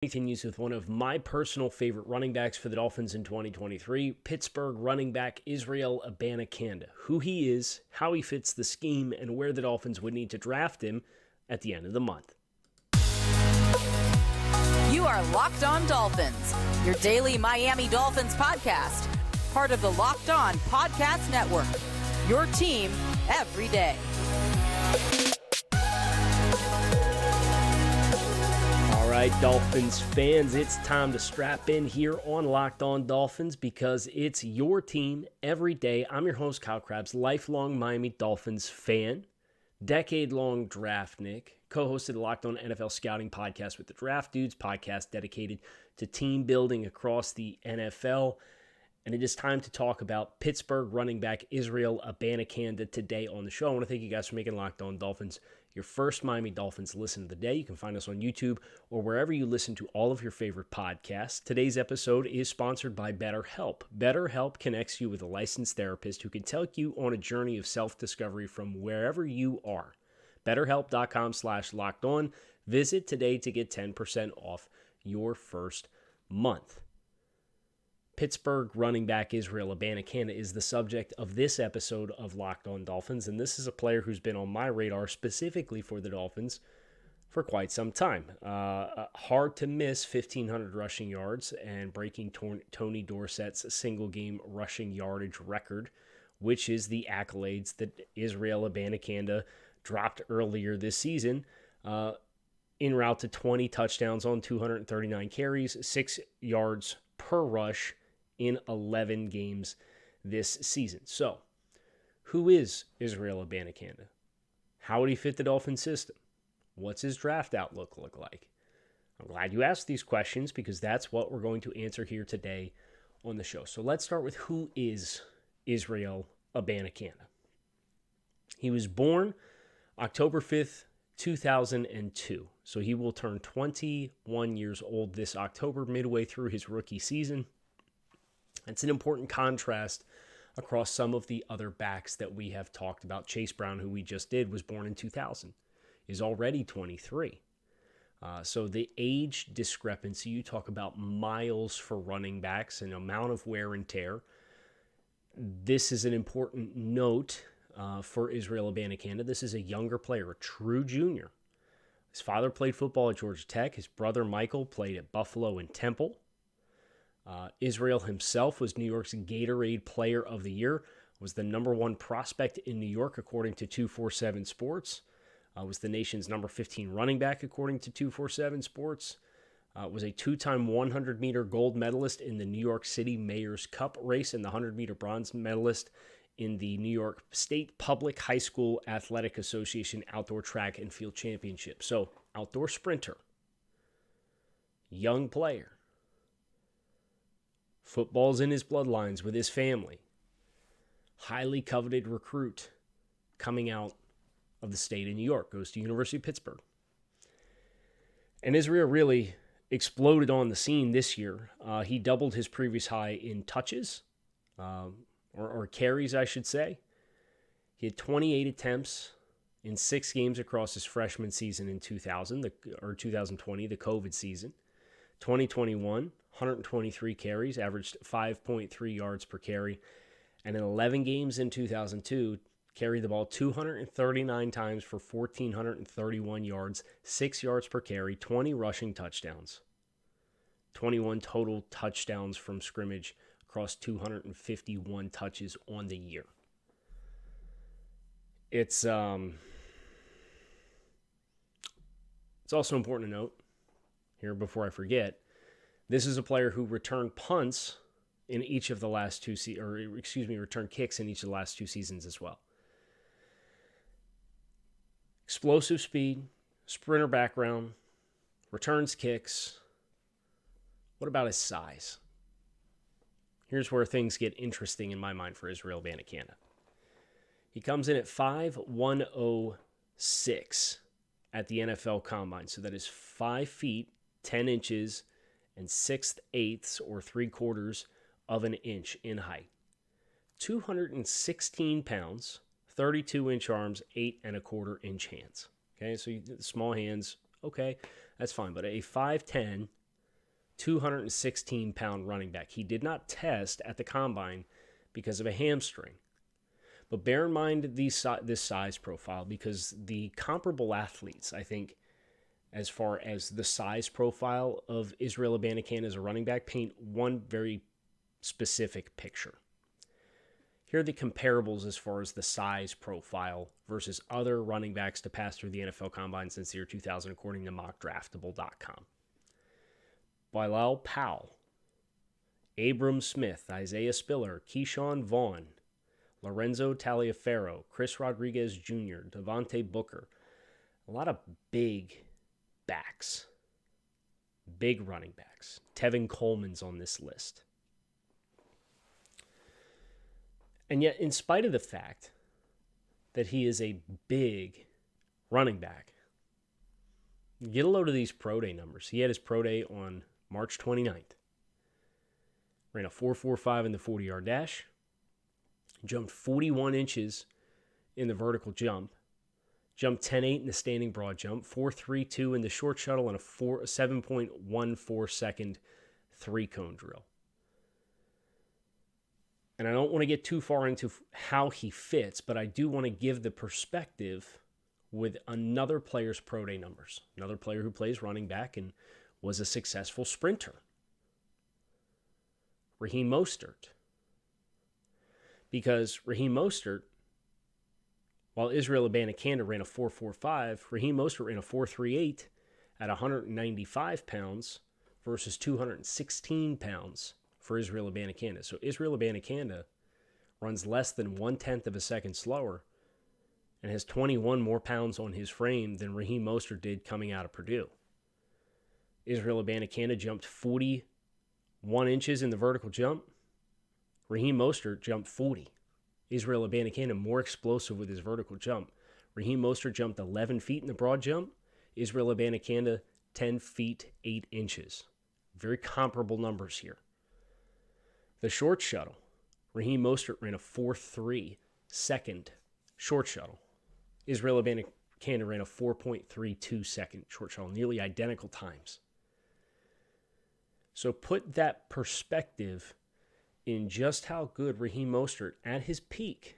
Continues with one of my personal favorite running backs for the Dolphins in 2023, Pittsburgh running back Israel Abanikanda. Who he is, how he fits the scheme, and where the Dolphins would need to draft him at the end of the month. You are Locked On Dolphins, your daily Miami Dolphins podcast, part of the Locked On Podcast Network, your team every day. All right, Dolphins fans, it's time to strap in here on Locked On Dolphins because it's your team every day. I'm your host, Kyle Krabs, lifelong Miami Dolphins fan, decade-long draftnik, co-hosted the Locked On NFL Scouting Podcast with the Draft Dudes podcast dedicated to team building across the NFL. And it is time to talk about Pittsburgh running back Israel Abanikanda today on the show. I want to thank you guys for making Locked On Dolphins your first Miami Dolphins listen of the day. You can find us on YouTube or wherever you listen to all of your favorite podcasts. Today's episode is sponsored by BetterHelp. BetterHelp connects you with a licensed therapist who can take you on a journey of self-discovery from wherever you are. BetterHelp.com/lockedon. Visit today to get 10% off your first month. Pittsburgh running back Israel Abanikanda is the subject of this episode of Locked On Dolphins, and this is a player who's been on my radar specifically for the Dolphins for quite some time. Hard to miss 1,500 rushing yards and breaking Tony Dorsett's single-game rushing yardage record, which is the accolades that Israel Abanikanda dropped earlier this season en route to 20 touchdowns on 239 carries, 6 yards per rush in 11 games this season. So, who is Israel Abanikanda? How would he fit the Dolphin system? What's his draft outlook look like? I'm glad you asked these questions because that's what we're going to answer here today on the show. So let's start with who is Israel Abanikanda. He was born October 5th, 2002. So he will turn 21 years old this October, midway through his rookie season. It's an important contrast across some of the other backs that we have talked about. Chase Brown, who we just did, was born in 2000, is already 23. So the age discrepancy, you talk about miles for running backs and amount of wear and tear. This is an important note for Israel Abanikanda. This is a younger player, a true junior. His father played football at Georgia Tech. His brother Michael played at Buffalo and Temple. Israel himself was New York's Gatorade Player of the Year, was the number 1 prospect in New York according to 247 Sports, was the nation's number 15 running back according to 247 Sports, was a 2-time 100-meter gold medalist in the New York City Mayor's Cup race and the 100-meter bronze medalist in the New York State Public High School Athletic Association Outdoor Track and Field Championship. So, outdoor sprinter, young player. Football's in his bloodlines with his family. Highly coveted recruit coming out of the state of New York. Goes to University of Pittsburgh. And Israel really exploded on the scene this year. He doubled his previous high in touches, or carries, I should say. He had 28 attempts in 6 games across his freshman season in 2020, the COVID season. 2021, 123 carries, averaged 5.3 yards per carry. And in 11 games in 2002, carried the ball 239 times for 1,431 yards, 6 yards per carry, 20 rushing touchdowns. 21 total touchdowns from scrimmage across 251 touches on the year. It's also important to note here before I forget, this is a player who returned punts in each of the last two returned kicks in each of the last 2 seasons as well. Explosive speed, sprinter background, returns kicks. What about his size? Here's where things get interesting in my mind for Israel Abanikanda. He comes in at 5'106" at the NFL Combine. So that is 5 feet, 10 inches, and 6/8 or 3/4 of an inch in height. 216 pounds, 32-inch arms, 8 1/4 inch hands. Okay, so small hands, okay, that's fine. But a 5'10", 216-pound running back. He did not test at the combine because of a hamstring. But bear in mind this size profile, because the comparable athletes, I think, as far as the size profile of Israel Abanikanda as a running back, paint one very specific picture. Here are the comparables as far as the size profile versus other running backs to pass through the NFL Combine since the year 2000, according to mockdraftable.com. Bilal Powell, Abram Smith, Isaiah Spiller, Keyshawn Vaughn, Lorenzo Taliaferro, Chris Rodriguez Jr., Devontae Booker. A lot of big backs, big running backs. Tevin Coleman's on this list. And yet, in spite of the fact that he is a big running back, get a load of these pro day numbers. He had his pro day on March 29th. Ran a 4.45 in the 40-yard dash. Jumped 41 inches in the vertical jump. Jumped 10.8 in the standing broad jump. 4.32 in the short shuttle, and a 7.14 second three-cone drill. And I don't want to get too far into how he fits, but I do want to give the perspective with another player's pro day numbers. Another player who plays running back and was a successful sprinter. Raheem Mostert. Because Raheem Mostert, while Israel Abanikanda ran a 4.45, Raheem Mostert ran a 4.38 at 195 pounds versus 216 pounds for Israel Abanikanda. So Israel Abanikanda runs less than 1/10 of a second slower and has 21 more pounds on his frame than Raheem Mostert did coming out of Purdue. Israel Abanikanda jumped 41 inches in the vertical jump. Raheem Mostert jumped 40. Israel Abanikanda more explosive with his vertical jump. Raheem Mostert jumped 11 feet in the broad jump. Israel Abanikanda 10 feet 8 inches. Very comparable numbers here. The short shuttle. Raheem Mostert ran a 4.3 second short shuttle. Israel Abanikanda ran a 4.32 second short shuttle. Nearly identical times. So put that perspective in just how good Raheem Mostert at his peak,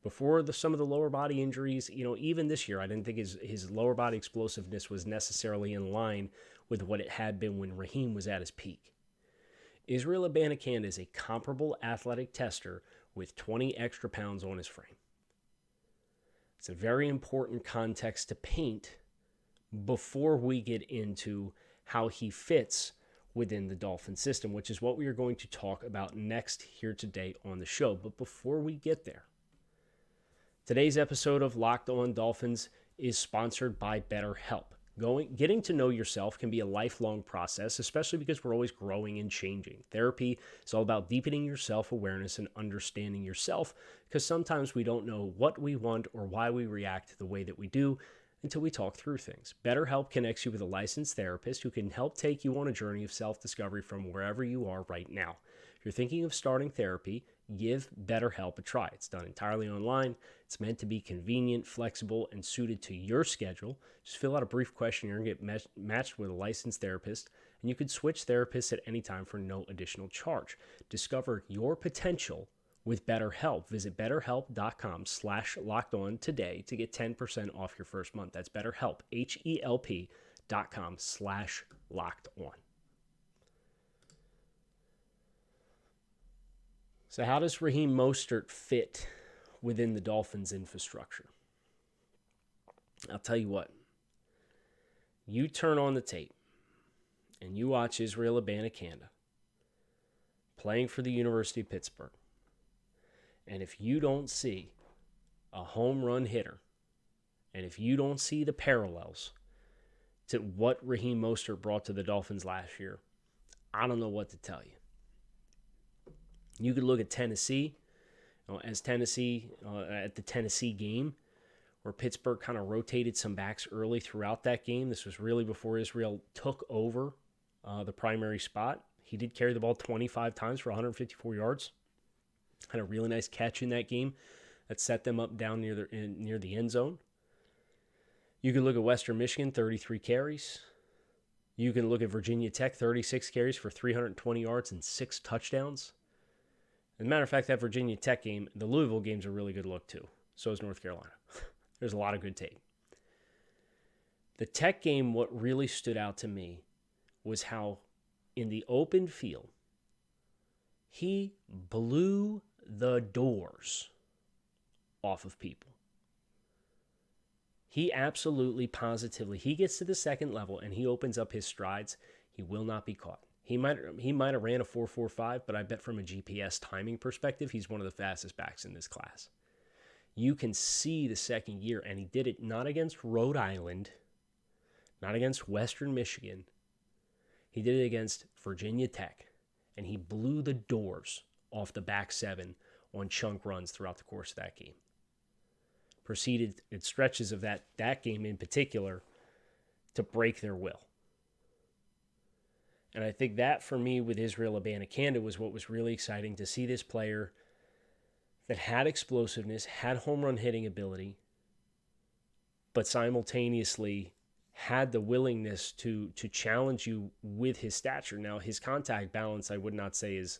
before some of the lower body injuries, even this year, I didn't think his lower body explosiveness was necessarily in line with what it had been when Raheem was at his peak. Israel Abanikanda is a comparable athletic tester with 20 extra pounds on his frame. It's a very important context to paint before we get into how he fits within the Dolphin system, which is what we are going to talk about next here today on the show. But before we get there, today's episode of Locked On Dolphins is sponsored by BetterHelp. Getting to know yourself can be a lifelong process, especially because we're always growing and changing. Therapy is all about deepening your self-awareness and understanding yourself, because sometimes we don't know what we want or why we react the way that we do until we talk through things. BetterHelp connects you with a licensed therapist who can help take you on a journey of self-discovery from wherever you are right now. If you're thinking of starting therapy, give BetterHelp a try. It's done entirely online. It's meant to be convenient, flexible, and suited to your schedule. Just fill out a brief questionnaire and get matched with a licensed therapist, and you can switch therapists at any time for no additional charge. Discover your potential with BetterHelp. Visit BetterHelp.com/lockedon today to get 10% off your first month. That's BetterHelp, HELP.com/lockedon. So how does Raheem Mostert fit within the Dolphins' infrastructure? I'll tell you what. You turn on the tape and you watch Israel Abanikanda playing for the University of Pittsburgh. And if you don't see a home run hitter, and if you don't see the parallels to what Raheem Mostert brought to the Dolphins last year, I don't know what to tell you. You could look at Tennessee, at the Tennessee game, where Pittsburgh kind of rotated some backs early throughout that game. This was really before Israel took over the primary spot. He did carry the ball 25 times for 154 yards. Had a really nice catch in that game that set them up down near the end zone. You could look at Western Michigan, 33 carries. You can look at Virginia Tech, 36 carries for 320 yards and 6 touchdowns. As a matter of fact, that Virginia Tech game, the Louisville game's a really good look too. So is North Carolina. There's a lot of good tape. The Tech game, what really stood out to me was how in the open field, he blew the doors off of people. He absolutely, positively, he gets to the second level and he opens up his strides. He will not be caught. He might have ran a 4.45, but I bet from a GPS timing perspective, he's one of the fastest backs in this class. You can see the second year, and he did it not against Rhode Island, not against Western Michigan. He did it against Virginia Tech, and he blew the doors off the back seven on chunk runs throughout the course of that game. Proceeded in stretches of that game in particular to break their will. And I think that for me with Israel Abanikanda was what was really exciting, to see this player that had explosiveness, had home run hitting ability, but simultaneously had the willingness to challenge you with his stature. Now, his contact balance, I would not say is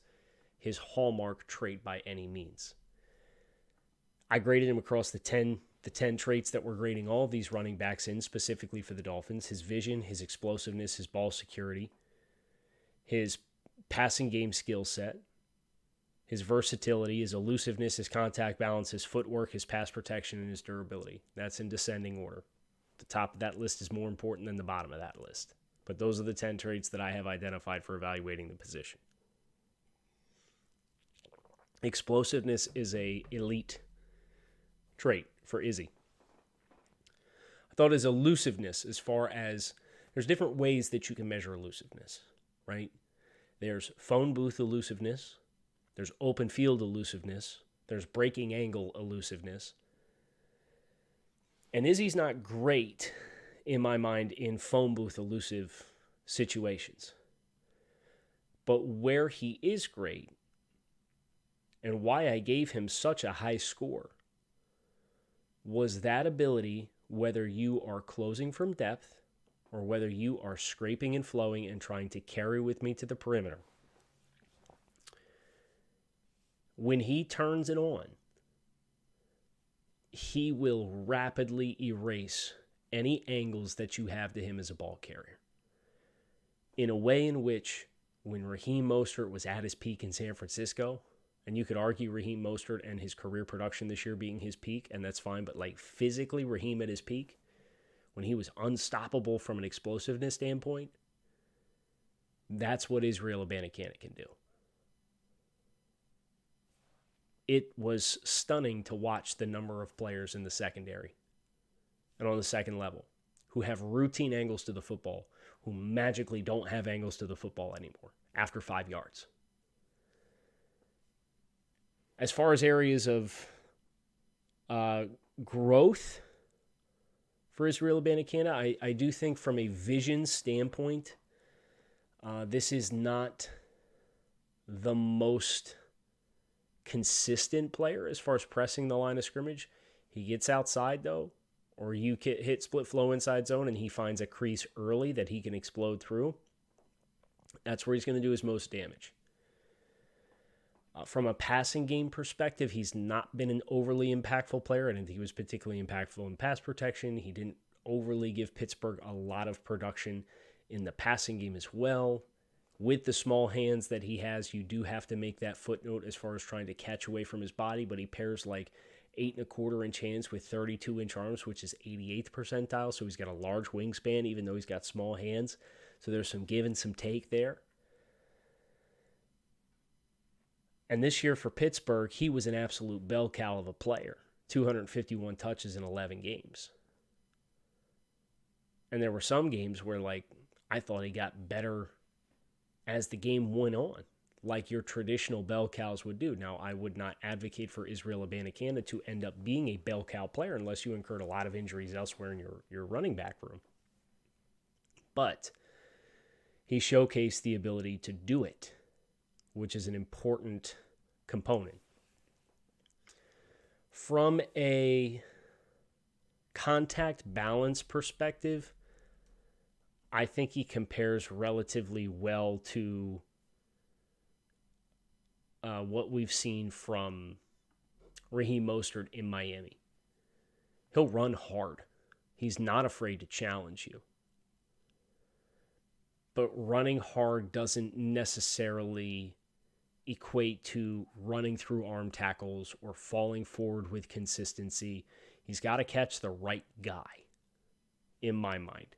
his hallmark trait by any means. I graded him across the 10 traits that we're grading all of these running backs in, specifically for the Dolphins: his vision, his explosiveness, his ball security, his passing game skill set, his versatility, his elusiveness, his contact balance, his footwork, his pass protection, and his durability. That's in descending order. The top of that list is more important than the bottom of that list. But those are the 10 traits that I have identified for evaluating the position. Explosiveness is an elite trait for Izzy. I thought his elusiveness, as far as there's different ways that you can measure elusiveness, right? There's phone booth elusiveness, there's open field elusiveness, there's breaking angle elusiveness. And Izzy's not great, in my mind, in phone booth elusive situations. But where he is great, and why I gave him such a high score, was that ability, whether you are closing from depth or whether you are scraping and flowing and trying to carry with me to the perimeter. When he turns it on, he will rapidly erase any angles that you have to him as a ball carrier. In a way in which, when Raheem Mostert was at his peak in San Francisco, and you could argue Raheem Mostert and his career production this year being his peak, and that's fine, but like physically Raheem at his peak, when he was unstoppable from an explosiveness standpoint, that's what Israel Abanikanda can do. It was stunning to watch the number of players in the secondary and on the second level who have routine angles to the football, who magically don't have angles to the football anymore after 5 yards. As far as areas of growth for Israel Abanikanda, I do think from a vision standpoint, this is not the most consistent player as far as pressing the line of scrimmage. He gets outside, though, or you hit split flow inside zone and he finds a crease early that he can explode through. That's where he's going to do his most damage. From a passing game perspective, he's not been an overly impactful player. I didn't think he was particularly impactful in pass protection. He didn't overly give Pittsburgh a lot of production in the passing game as well. With the small hands that he has, you do have to make that footnote as far as trying to catch away from his body, but he pairs like 8.25-inch hands with 32-inch arms, which is 88th percentile, so he's got a large wingspan, even though he's got small hands. So there's some give and some take there. And this year for Pittsburgh, he was an absolute bell cow of a player. 251 touches in 11 games. And there were some games where, like, I thought he got better as the game went on, like your traditional bell cows would do. Now, I would not advocate for Israel Abanikanda to end up being a bell cow player unless you incurred a lot of injuries elsewhere in your running back room. But he showcased the ability to do it, which is an important component. From a contact balance perspective, I think he compares relatively well to what we've seen from Raheem Mostert in Miami. He'll run hard. He's not afraid to challenge you. But running hard doesn't necessarily equate to running through arm tackles or falling forward with consistency. He's got to catch the right guy, in my mind,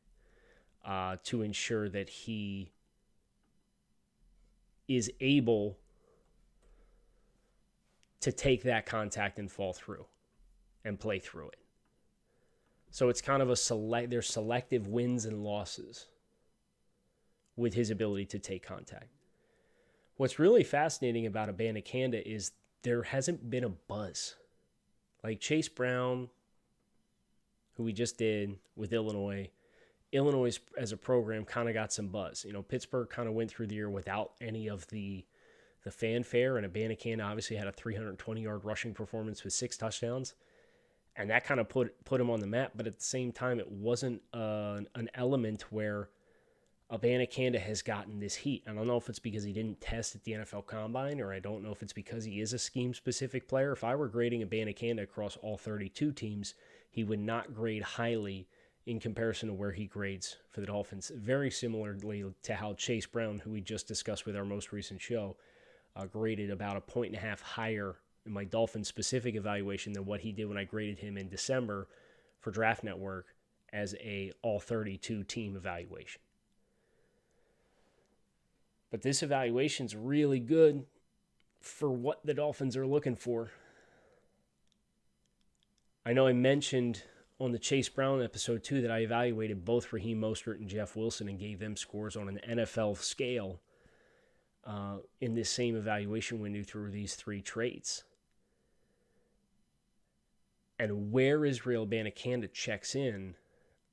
to ensure that he is able to take that contact and fall through and play through it. So it's kind of there's selective wins and losses with his ability to take contact. What's really fascinating about Abanikanda is there hasn't been a buzz. Like Chase Brown, who we just did with Illinois as a program kind of got some buzz. Pittsburgh kind of went through the year without any of the fanfare, and Abanikanda obviously had a 320-yard rushing performance with 6 touchdowns, and that kind of put him on the map. But at the same time, it wasn't an element where Abanikanda has gotten this heat. I don't know if it's because he didn't test at the NFL Combine, or I don't know if it's because he is a scheme-specific player. If I were grading Abanikanda across all 32 teams, he would not grade highly in comparison to where he grades for the Dolphins. Very similarly to how Chase Brown, who we just discussed with our most recent show, graded about 1.5 points higher in my Dolphins-specific evaluation than what he did when I graded him in December for Draft Network as a all-32 team evaluation. But this evaluation's really good for what the Dolphins are looking for. I know I mentioned on the Chase Brown episode too that I evaluated both Raheem Mostert and Jeff Wilson and gave them scores on an NFL scale in this same evaluation window through these 3 traits. And where Israel Abanikanda checks in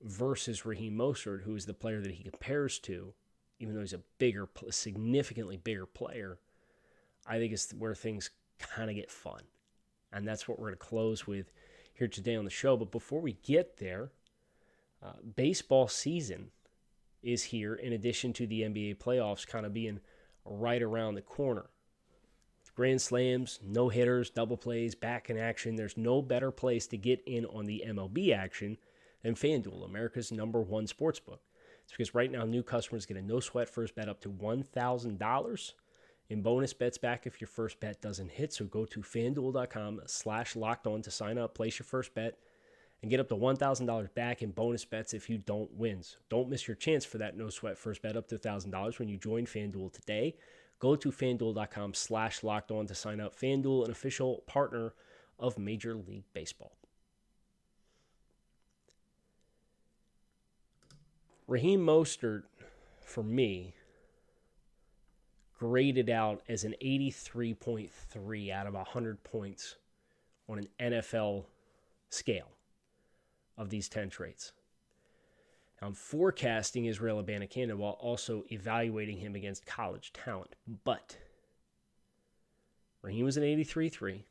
versus Raheem Mostert, who is the player that he compares to, even though he's a significantly bigger player, I think it's where things kind of get fun. And that's what we're going to close with here today on the show. But before we get there, baseball season is here, in addition to the NBA playoffs kind of being right around the corner. Grand slams, no-hitters, double plays, back in action. There's no better place to get in on the MLB action than FanDuel, America's #1 sportsbook. It's because right now new customers get a no-sweat first bet up to $1,000 in bonus bets back if your first bet doesn't hit. So go to FanDuel.com/lockedon to sign up, place your first bet, and get up to $1,000 back in bonus bets if you don't win. So don't miss your chance for that no-sweat first bet up to $1,000 when you join FanDuel today. Go to FanDuel.com/lockedon to sign up. FanDuel, an official partner of Major League Baseball. Raheem Mostert, for me, graded out as an 83.3 out of 100 points on an NFL scale of these 10 traits. Now, I'm forecasting Israel Abanikanda while also evaluating him against college talent. But Raheem was an 83.3,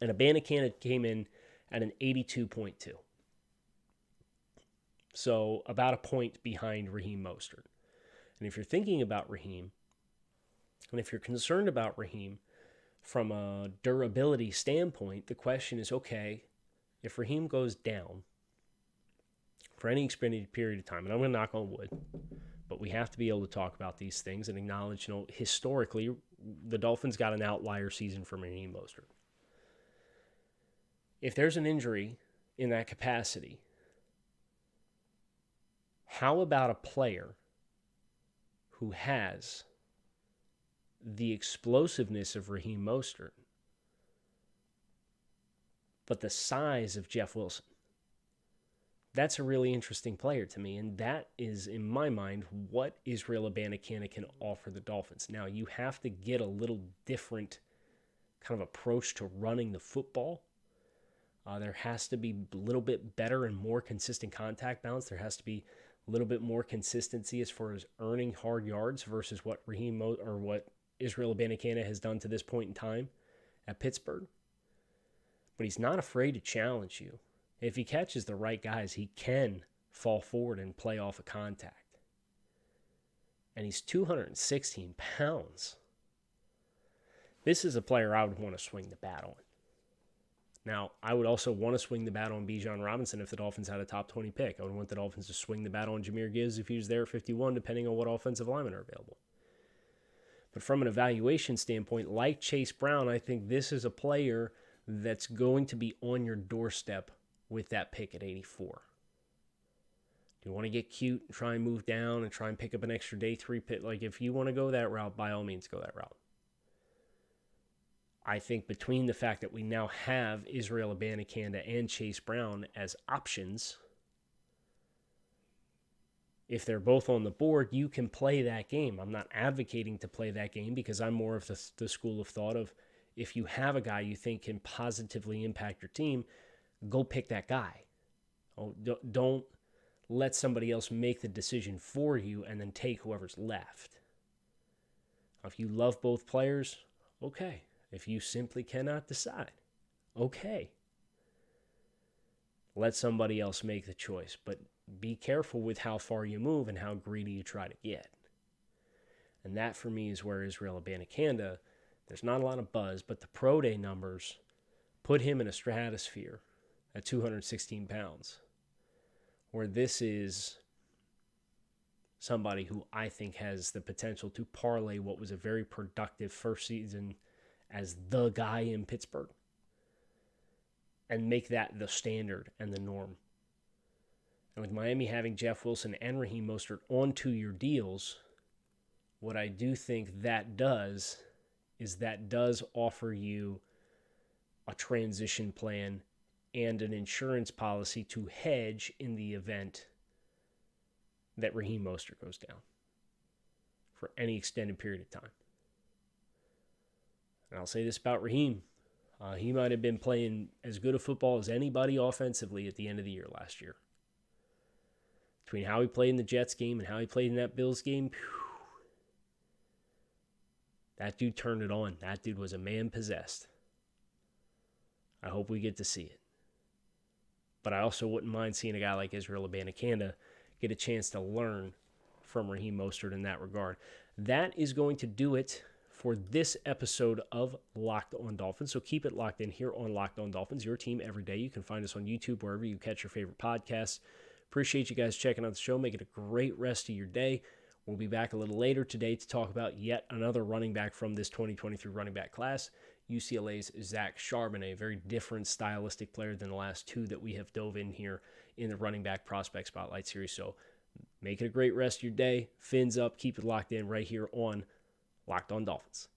and Abanikanda came in at an 82.2. So about a point behind Raheem Mostert. And if you're thinking about Raheem, and if you're concerned about Raheem from a durability standpoint, the question is, okay, if Raheem goes down for any extended period of time, and I'm going to knock on wood, but we have to be able to talk about these things and acknowledge, historically, the Dolphins got an outlier season from Raheem Mostert. If there's an injury in that capacity, how about a player who has the explosiveness of Raheem Mostert, but the size of Jeff Wilson? That's a really interesting player to me, and that is, in my mind, what Israel Abanikanda can offer the Dolphins. Now, you have to get a little different kind of approach to running the football. There has to be a little bit better and more consistent contact balance. There has to be a little bit more consistency as far as earning hard yards versus what what Israel Abanikanda has done to this point in time at Pittsburgh. But he's not afraid to challenge you. If he catches the right guys, he can fall forward and play off of contact. And he's 216 pounds. This is a player I would want to swing the bat on. Now, I would also want to swing the bat on Bijan Robinson if the Dolphins had a top 20 pick. I would want the Dolphins to swing the bat on Jahmyr Gibbs if he was there at 51, depending on what offensive linemen are available. But from an evaluation standpoint, like Chase Brown, I think this is a player that's going to be on your doorstep with that pick at 84. Do you want to get cute and try and move down and try and pick up an extra day 3 pick? Like, if you want to go that route, by all means, go that route. I think between the fact that we now have Israel Abanikanda and Chase Brown as options, if they're both on the board, you can play that game. I'm not advocating to play that game because I'm more of the school of thought of if you have a guy you think can positively impact your team, go pick that guy. Don't let somebody else make the decision for you and then take whoever's left. If you love both players, okay. If you simply cannot decide, okay. Let somebody else make the choice, but be careful with how far you move and how greedy you try to get. And that, for me, is where Israel Abanikanda, there's not a lot of buzz, but the pro day numbers put him in a stratosphere at 216 pounds, where this is somebody who I think has the potential to parlay what was a very productive first season as the guy in Pittsburgh and make that the standard and the norm. And with Miami having Jeff Wilson and Raheem Mostert on 2-year deals, what I do think that does is that does offer you a transition plan and an insurance policy to hedge in the event that Raheem Mostert goes down for any extended period of time. And I'll say this about Raheem. He might have been playing as good a football as anybody offensively at the end of the year last year. Between how he played in the Jets game and how he played in that Bills game, that dude turned it on. That dude was a man possessed. I hope we get to see it. But I also wouldn't mind seeing a guy like Israel Abanikanda get a chance to learn from Raheem Mostert in that regard. That is going to do it for this episode of Locked On Dolphins. So keep it locked in here on Locked On Dolphins, your team every day. You can find us on YouTube, wherever you catch your favorite podcasts. Appreciate you guys checking out the show. Make it a great rest of your day. We'll be back a little later today to talk about yet another running back from this 2023 running back class, UCLA's Zach Charbonnet, a very different stylistic player than the last two that we have dove in here in the running back prospect spotlight series. So make it a great rest of your day. Fins up. Keep it locked in right here on Locked On Dolphins.